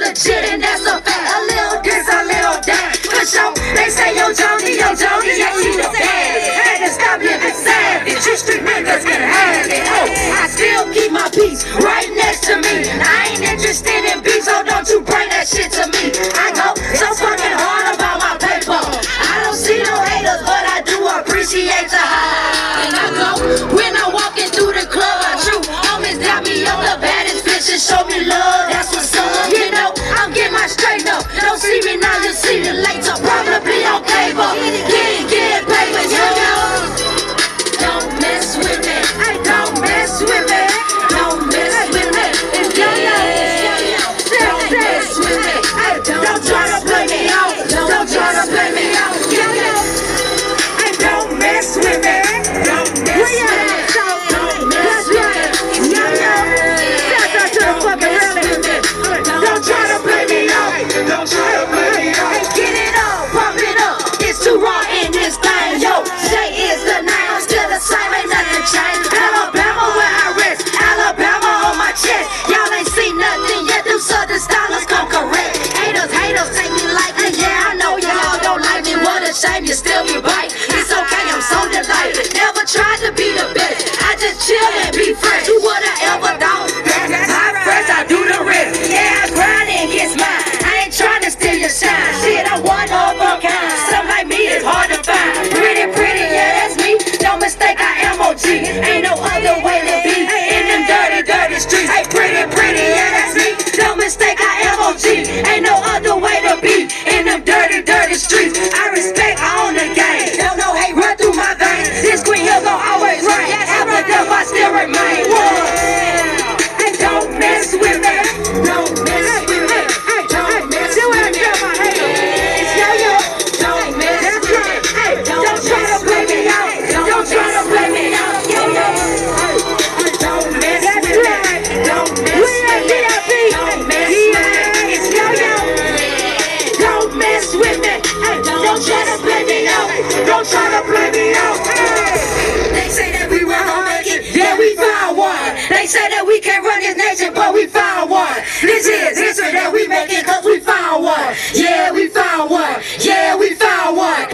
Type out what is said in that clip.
legit and that's a fact. A little this, a little that. For sure, they say Yojonesy, yeah, she the baddest. Had to stop living savage. You street niggas can have it. Oh, I still keep my peace right next to me. I ain't interested in beef, so don't you bring that shit to me. I go so fucking hard about my paper. I don't see no haters, but I do appreciate the high. And I go when I'm walking through the club. My true homies got me on the baddest bitch and show me love. That's what's up. You know, I'm getting my straight up. Don't see me now, you see me later. Probably on cable. Get paper, yo. Don't mess with me. Don't mess with me. Don't mess with me. It's yo-yo. Don't mess with me. Don't try to play me out. Don't try to play me out. Yo-yo. Don't mess with me. Don't mess with me. Don't mess with me. Yo-yo. Don't mess with me. Don't try to play me out. Don't try to play me out. Get it up, pump it up. It's too raw in this thing. Yo, Shay is the name. I'm still the same. Ain't nothing changed. Alabama where I rest. Alabama on my chest. Y'all ain't seen nothing yet. Them southern stylers come correct. Haters take me like it. Yeah, I know y'all don't like me. What a shame you still be right. It's okay, I'm so delighted. Never tried to be the best. I just chill and be fresh. Who would've ever thought? Hot fresh, I do the rest. Yeah, I grind and get mine. I ain't trying to steal your shine. Shit, I'm one of a kind. Some like me is hard to find. Pretty, yeah, that's me. Don't mistake, I am OG. Ain't no other way to be in them dirty streets. Hey, pretty, yeah, that's me. Don't mistake, I am OG. Ain't no other way to be in them dirty streets. I respect, I own the game. Don't know hate run through my veins. This queen here gon' always reign. After death, I still remain. Hey, don't mess with me. Don't mess with me. Don't mess with me. It's yo-yo. Don't mess with me. Don't try to play me out. Don't try to play me out. Yo-yo. Don't mess with me. Don't mess with me. Don't mess with me. It's yo-yo. Don't mess with me. Don't try to play me out. Don't try to play me out. They say that we weren't gonna make it. Yeah, we found one. They say that we can't run this nation, but we found one. This is history that we make it cause we found one. Yeah, we found one. Yeah, we found one.